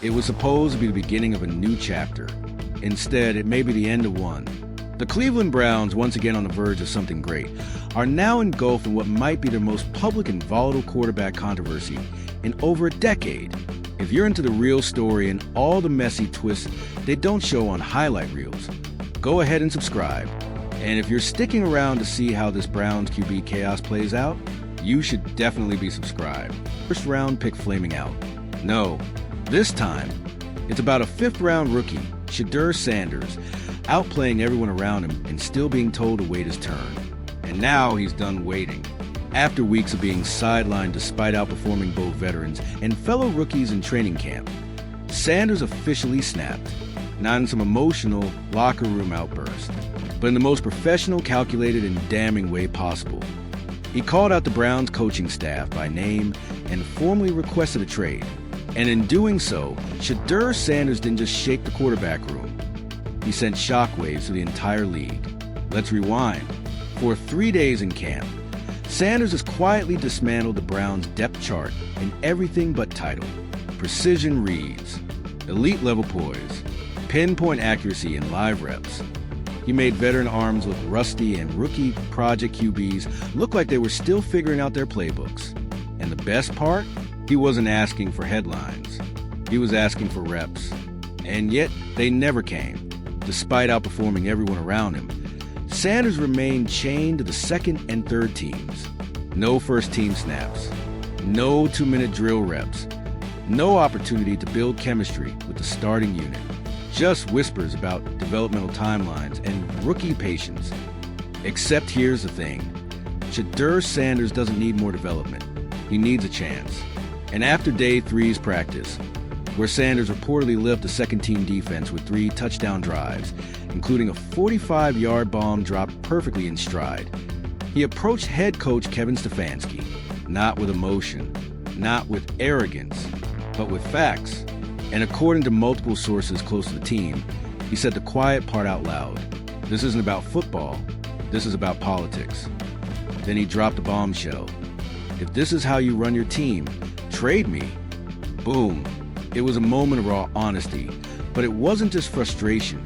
It was supposed to be the beginning of a new chapter. Instead, it may be the end of one. The Cleveland Browns, once again on the verge of something great, are now engulfed in what might be their most public and volatile quarterback controversy in over a decade. If you're into the real story and all the messy twists they don't show on highlight reels, go ahead and subscribe. And if you're sticking around to see how this Browns QB chaos plays out, you should definitely be subscribed. First round pick flaming out. No, this time, it's about a fifth-round rookie, Shedeur Sanders, outplaying everyone around him and still being told to wait his turn. And now he's done waiting. After weeks of being sidelined despite outperforming both veterans and fellow rookies in training camp, Sanders officially snapped, not in some emotional locker room outburst, but in the most professional, calculated, and damning way possible. He called out the Browns coaching staff by name and formally requested a trade. And in doing so, Shedeur Sanders didn't just shake the quarterback room. He sent shockwaves to the entire league. Let's rewind. For 3 days in camp, Sanders has quietly dismantled the Browns' depth chart in everything but title. Precision reads, elite-level poise, pinpoint accuracy in live reps. He made veteran arms look rusty and rookie project QBs look like they were still figuring out their playbooks. And the best part? He wasn't asking for headlines. He was asking for reps. And yet, they never came. Despite outperforming everyone around him, Sanders remained chained to the second and third teams. No first-team snaps. No 2-minute drill reps. No opportunity to build chemistry with the starting unit. Just whispers about developmental timelines and rookie patience. Except here's the thing. Shedeur Sanders doesn't need more development. He needs a chance. And after day 3's practice, where Sanders reportedly left the second-team defense with 3 touchdown drives, including a 45-yard bomb dropped perfectly in stride, he approached head coach Kevin Stefanski, not with emotion, not with arrogance, but with facts. And according to multiple sources close to the team, he said the quiet part out loud. This isn't about football. This is about politics. Then he dropped a bombshell. If this is how you run your team, trade me. Boom. It was a moment of raw honesty, but it wasn't just frustration.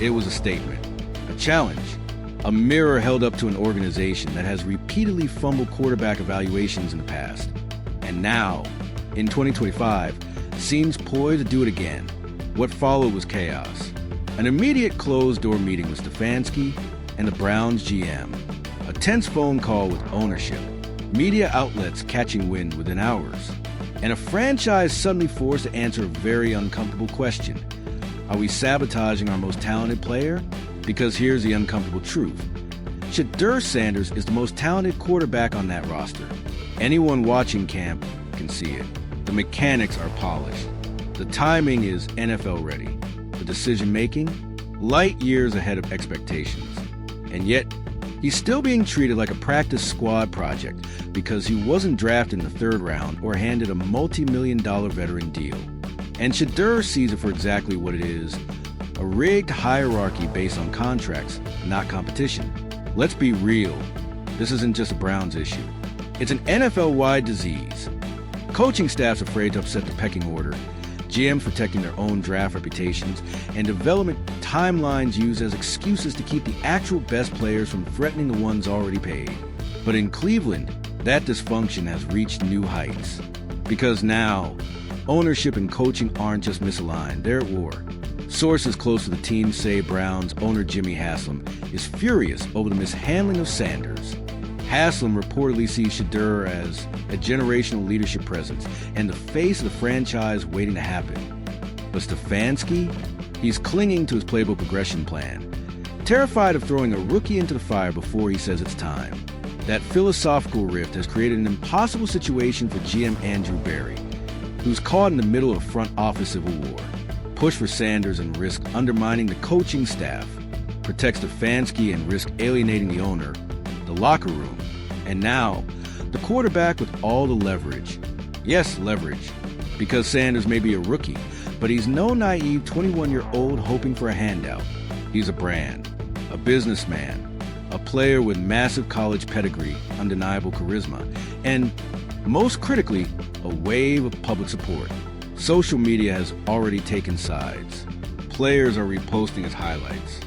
It was a statement, a challenge, a mirror held up to an organization that has repeatedly fumbled quarterback evaluations in the past. And now, in 2025, seems poised to do it again. What followed was chaos. An immediate closed-door meeting with Stefanski and the Browns GM. A tense phone call with ownership. Media outlets catching wind within hours. And a franchise suddenly forced to answer a very uncomfortable question. Are we sabotaging our most talented player? Because here's the uncomfortable truth. Shedeur Sanders is the most talented quarterback on that roster. Anyone watching camp can see it. The mechanics are polished. The timing is NFL ready. The decision-making, light years ahead of expectations. And yet, he's still being treated like a practice squad project because he wasn't drafted in the 3rd round or handed a multi-million-dollar veteran deal. And Shedeur sees it for exactly what it is, a rigged hierarchy based on contracts, not competition. Let's be real. This isn't just a Browns issue. It's an NFL-wide disease. Coaching staff's afraid to upset the pecking order, GMs protecting their own draft reputations, and development timelines used as excuses to keep the actual best players from threatening the ones already paid. But in Cleveland, that dysfunction has reached new heights. Because now, ownership and coaching aren't just misaligned, they're at war. Sources close to the team say Browns owner Jimmy Haslam is furious over the mishandling of Sanders. Haslam reportedly sees Shedeur as a generational leadership presence and the face of the franchise waiting to happen. But Stefanski? He's clinging to his playbook progression plan, terrified of throwing a rookie into the fire before he says it's time. That philosophical rift has created an impossible situation for GM Andrew Berry, who's caught in the middle of a front office civil war. Push for Sanders and risk undermining the coaching staff, protect Stefanski and risk alienating the owner, the locker room, and now, the quarterback with all the leverage. Yes, leverage, because Sanders may be a rookie, but he's no naive 21-year-old hoping for a handout. He's a brand, a businessman, a player with massive college pedigree, undeniable charisma, and, most critically, a wave of public support. Social media has already taken sides. Players are reposting his highlights.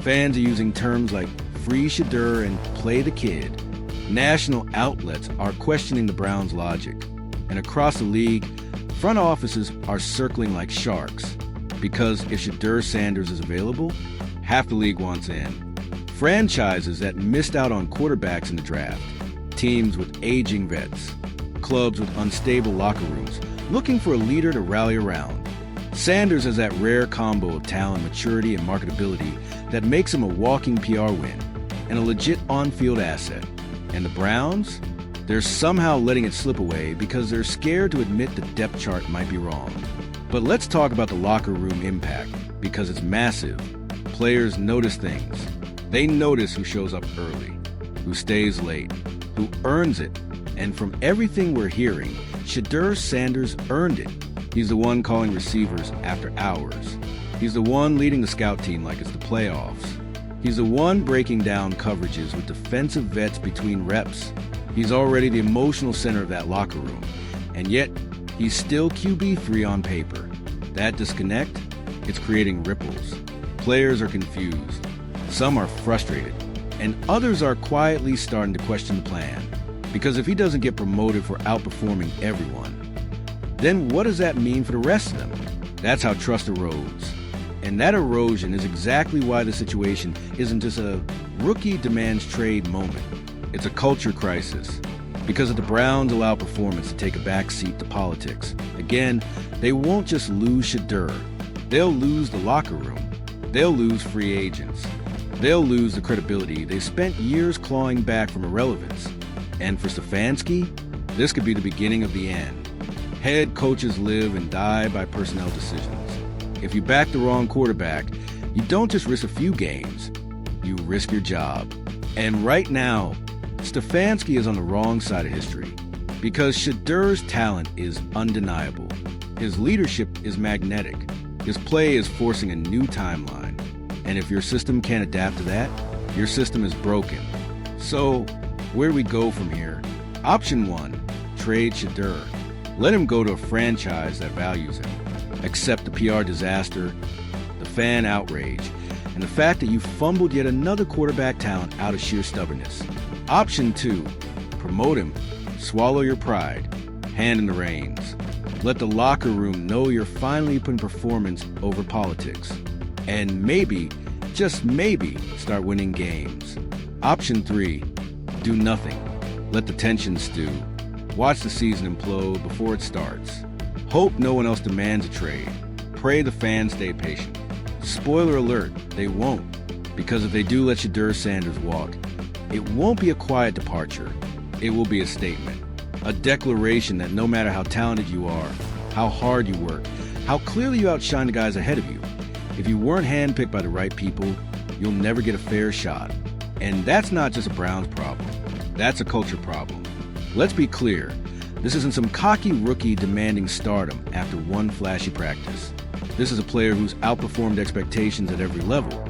Fans are using terms like free Shedeur and play the kid. National outlets are questioning the Browns' logic. And across the league, front offices are circling like sharks. Because if Shedeur Sanders is available, half the league wants in. Franchises that missed out on quarterbacks in the draft. Teams with aging vets. Clubs with unstable locker rooms looking for a leader to rally around. Sanders has that rare combo of talent, maturity, and marketability that makes him a walking PR win and a legit on-field asset. And the Browns? They're somehow letting it slip away because they're scared to admit the depth chart might be wrong. But let's talk about the locker room impact, because it's massive. Players notice things. They notice who shows up early, who stays late, who earns it. And from everything we're hearing, Shedeur Sanders earned it. He's the one calling receivers after hours. He's the one leading the scout team like it's the playoffs. He's the one breaking down coverages with defensive vets between reps. He's already the emotional center of that locker room. And yet, he's still QB3 on paper. That disconnect, it's creating ripples. Players are confused. Some are frustrated. And others are quietly starting to question the plan. Because if he doesn't get promoted for outperforming everyone, then what does that mean for the rest of them? That's how trust erodes. And that erosion is exactly why the situation isn't just a rookie demands trade moment. It's a culture crisis. Because if the Browns allow performance to take a back seat to politics, again, they won't just lose Shedeur. They'll lose the locker room. They'll lose free agents. They'll lose the credibility they've spent years clawing back from irrelevance. And for Stefanski, this could be the beginning of the end. Head coaches live and die by personnel decisions. If you back the wrong quarterback, you don't just risk a few games, you risk your job. And right now, Stefanski is on the wrong side of history because Shedeur's talent is undeniable. His leadership is magnetic. His play is forcing a new timeline. And if your system can't adapt to that, your system is broken. So, where do we go from here? Option 1, trade Shedeur. Let him go to a franchise that values him. Accept the PR disaster, the fan outrage, and the fact that you fumbled yet another quarterback talent out of sheer stubbornness. Option 2, promote him. Swallow your pride. Hand in the reins. Let the locker room know you're finally putting performance over politics. And maybe, just maybe, start winning games. Option 3, do nothing. Let the tension stew. Watch the season implode before it starts. Hope no one else demands a trade. Pray the fans stay patient. Spoiler alert, they won't. Because if they do let Shedeur Sanders walk, it won't be a quiet departure. It will be a statement. A declaration that no matter how talented you are, how hard you work, how clearly you outshine the guys ahead of you, if you weren't handpicked by the right people, you'll never get a fair shot. And that's not just a Browns problem. That's a culture problem. Let's be clear. This isn't some cocky rookie demanding stardom after one flashy practice. This is a player who's outperformed expectations at every level.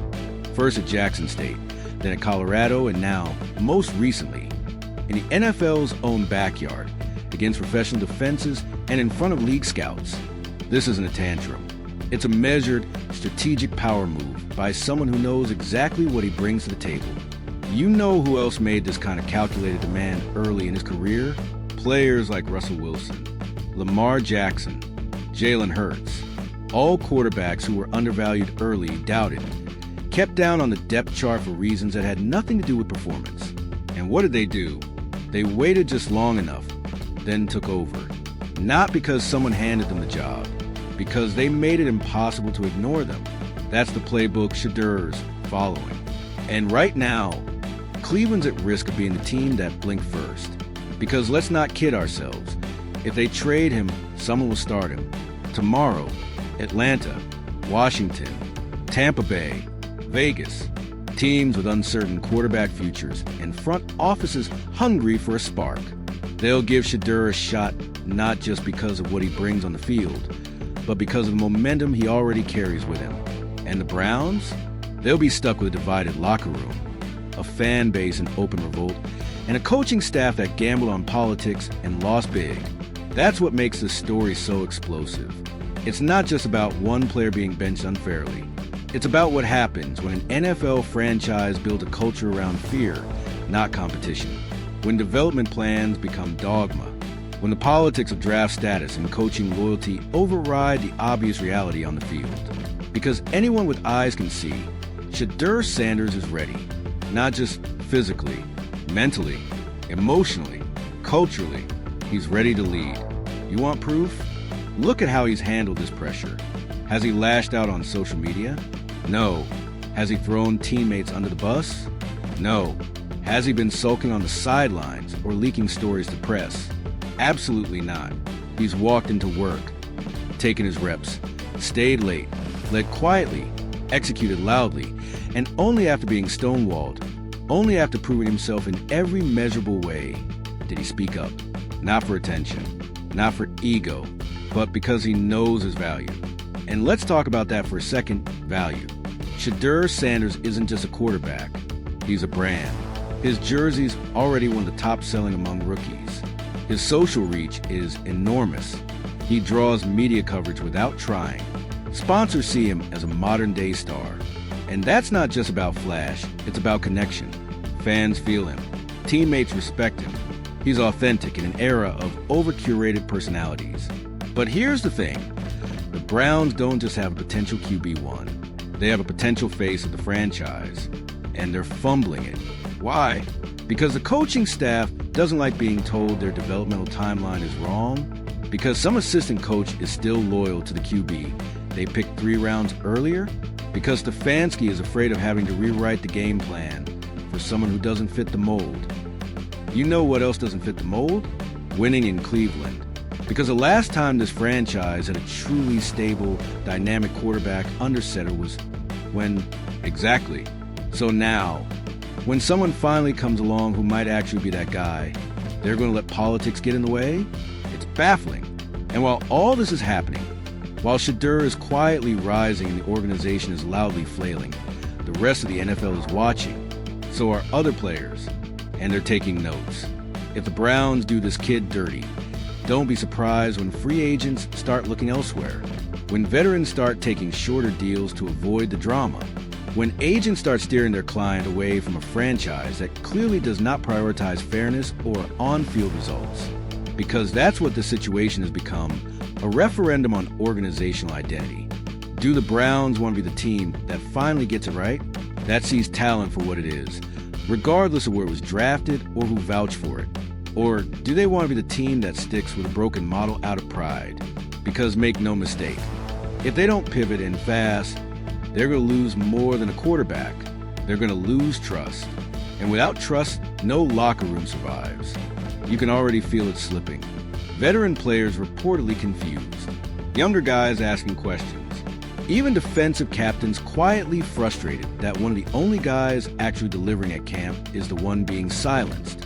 First at Jackson State, then at Colorado, and now, most recently, in the NFL's own backyard, against professional defenses and in front of league scouts. This isn't a tantrum. It's a measured, strategic power move by someone who knows exactly what he brings to the table. You know who else made this kind of calculated demand early in his career? Players like Russell Wilson, Lamar Jackson, Jalen Hurts. All quarterbacks who were undervalued early doubted, kept down on the depth chart for reasons that had nothing to do with performance. And what did they do? They waited just long enough, then took over. Not because someone handed them the job, because they made it impossible to ignore them. That's the playbook Shedeur's following. And right now, Cleveland's at risk of being the team that blinked first. Because let's not kid ourselves. If they trade him, someone will start him. Tomorrow, Atlanta, Washington, Tampa Bay, Vegas. Teams with uncertain quarterback futures and front offices hungry for a spark. They'll give Shedeur a shot not just because of what he brings on the field, but because of the momentum he already carries with him. And the Browns? They'll be stuck with a divided locker room, a fan base in open revolt, and a coaching staff that gambled on politics and lost big. That's what makes this story so explosive. It's not just about one player being benched unfairly. It's about what happens when an NFL franchise builds a culture around fear, not competition. When development plans become dogma. When the politics of draft status and coaching loyalty override the obvious reality on the field. Because anyone with eyes can see, Shedeur Sanders is ready. Not just physically, mentally, emotionally, culturally. He's ready to lead. You want proof? Look at how he's handled this pressure. Has he lashed out on social media? No. Has he thrown teammates under the bus? No. Has he been sulking on the sidelines or leaking stories to press? Absolutely not. He's walked into work, taken his reps, stayed late, led quietly, executed loudly, and only after being stonewalled, only after proving himself in every measurable way, did he speak up. Not for attention, not for ego, but because he knows his value. And let's talk about that for a second, value. Shedeur Sanders isn't just a quarterback. He's a brand. His jersey's already one of the top selling among rookies. His social reach is enormous. He draws media coverage without trying. Sponsors see him as a modern-day star. And that's not just about flash, it's about connection. Fans feel him. Teammates respect him. He's authentic in an era of over-curated personalities. But here's the thing. The Browns don't just have a potential QB1. They have a potential face of the franchise. And they're fumbling it. Why? Because the coaching staff doesn't like being told their developmental timeline is wrong. Because some assistant coach is still loyal to the QB they picked 3 rounds earlier. Because Stefanski is afraid of having to rewrite the game plan for someone who doesn't fit the mold. You know what else doesn't fit the mold? Winning in Cleveland. Because the last time this franchise had a truly stable, dynamic quarterback under center was when... Exactly. So now, when someone finally comes along who might actually be that guy, they're going to let politics get in the way? It's baffling. And while all this is happening, while Shedeur is quietly rising and the organization is loudly flailing, the rest of the NFL is watching. So are other players. And they're taking notes. If the Browns do this kid dirty, don't be surprised when free agents start looking elsewhere. When veterans start taking shorter deals to avoid the drama. When agents start steering their client away from a franchise that clearly does not prioritize fairness or on-field results. Because that's what the situation has become, a referendum on organizational identity. Do the Browns want to be the team that finally gets it right? That sees talent for what it is, regardless of where it was drafted or who vouched for it. Or do they want to be the team that sticks with a broken model out of pride? Because make no mistake, if they don't pivot in fast, they're going to lose more than a quarterback. They're going to lose trust. And without trust, no locker room survives. You can already feel it slipping. Veteran players reportedly confused. Younger guys asking questions. Even defensive captains quietly frustrated that one of the only guys actually delivering at camp is the one being silenced.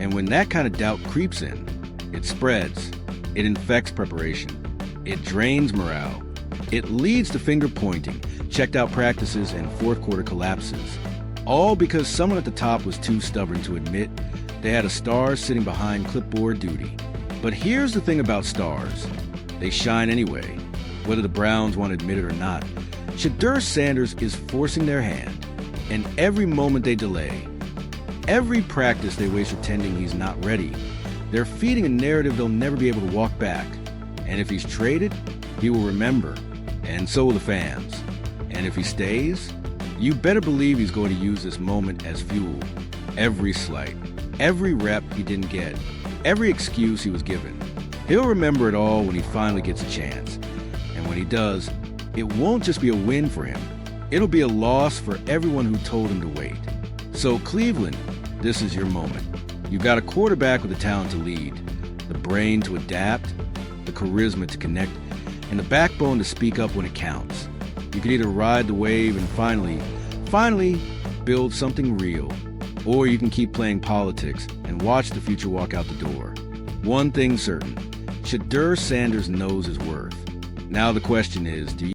And when that kind of doubt creeps in, it spreads, it infects preparation, it drains morale, it leads to finger pointing, checked out practices, and fourth quarter collapses. All because someone at the top was too stubborn to admit they had a star sitting behind clipboard duty. But here's the thing about stars. They shine anyway, whether the Browns want to admit it or not. Shedeur Sanders is forcing their hand, and every moment they delay, every practice they waste pretending he's not ready, they're feeding a narrative they'll never be able to walk back. And if he's traded, he will remember, and so will the fans. And if he stays, you better believe he's going to use this moment as fuel. Every slight, every rep he didn't get, every excuse he was given. He'll remember it all when he finally gets a chance. And when he does, it won't just be a win for him. It'll be a loss for everyone who told him to wait. So Cleveland, this is your moment. You've got a quarterback with the talent to lead, the brain to adapt, the charisma to connect, and the backbone to speak up when it counts. You can either ride the wave and finally build something real, or you can keep playing politics and watch the future walk out the door. One thing's certain, Shedeur Sanders knows his worth. Now the question is, do